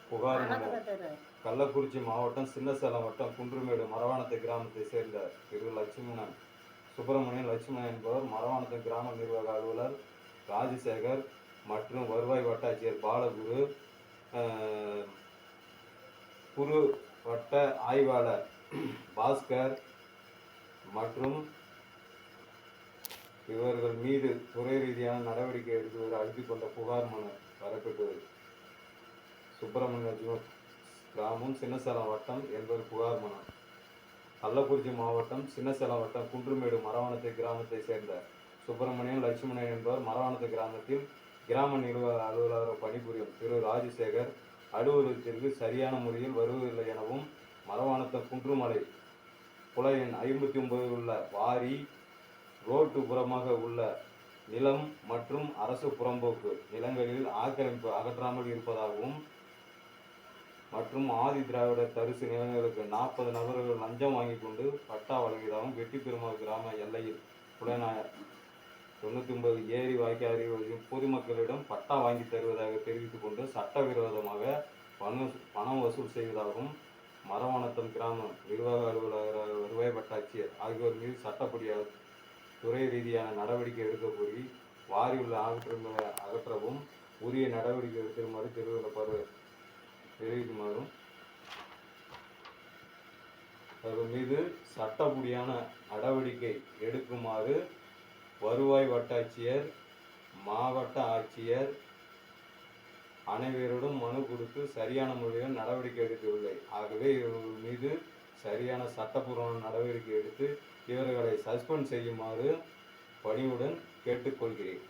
புகார் மனு. கள்ளக்குறிச்சி மாவட்டம் சின்னசேலம் வட்டம் குன்றுமேடு மரவானத்தை கிராமத்தை சேர்ந்த திரு சுப்பிரமணியன் லட்சுமணன் என்பவர் மரவானத்தை கிராம நிர்வாக அலுவலர் ராஜசேகர் மற்றும் வருவாய் வட்டாட்சியர் பாலகுரு, குறு வட்ட ஆய்வாளர் பாஸ்கர் மற்றும் இவர்கள் மீது துறை ரீதியான நடவடிக்கை எடுக்குமாறு அழுத்திக் கொண்ட புகார் மனு வரப்பட்டது. சுப்பிரமணிய கிராமம் சின்னசேலம் வட்டம் என்பது புகார் மனு. கள்ளக்குறிச்சி மாவட்டம் சின்னசேலம் வட்டம் குன்றுமேடு மரவானத்தை கிராமத்தை சேர்ந்த சுப்பிரமணியன் லட்சுமணன் என்பவர் மரவானத்தை கிராமத்தில் கிராம நிர்வாக அலுவலராக பணிபுரியும் திரு ராஜசேகர் அலுவலகத்திற்கு சரியான முறையில் வருவதில்லை எனவும், மரவானத்தம் குன்றுமலை புல எண் 59 உள்ள வாரி ரோட்டு புறமாக உள்ள நிலம் மற்றும் அரசு புறம்போக்கு நிலங்களில் ஆக்கிரமிப்பு அகற்றாமல் இருப்பதாகவும் மற்றும் ஆதி திராவிட தரிசு நிலங்களுக்கு 40 நபர்கள் லஞ்சம் வாங்கி கொண்டு பட்டா வழங்கியதாகவும், வெட்டிப்பெருமாள் கிராம எல்லையில் புலனாய 99 ஏரி வாய்க்கால் பொதுமக்களிடம் பட்டா வாங்கி தருவதாக தெரிவித்துக் கொண்டு சட்டவிரோதமாக பணம் வசூல் செய்வதாகவும், மரவானத்தம் கிராம நிர்வாக அலுவலர் வருவாய் வட்டாட்சியர் ஆகியோர் மீது சட்டப்படியாக துறை ரீதியான நடவடிக்கை எடுக்க கோரி வாரி உள்ள அகற்றவும் உரிய நடவடிக்கை எடுக்குமாறு தெரிவிக்குமாறும் அவர்கள் மீது சட்டப்படியான நடவடிக்கை எடுக்குமாறு வருவாய் வட்டாட்சியர், மாவட்ட ஆட்சியர் அனைவரிடம் மனு கொடுத்து சரியான முறையில் நடவடிக்கை எடுக்கவில்லை. ஆகவே இவர்கள் மீது சரியான சட்டப்பூர்வமான நடவடிக்கை எடுத்து இவர்களை சஸ்பெண்ட் செய்யுமாறு பணிவுடன் கேட்டுக்கொள்கிறேன்.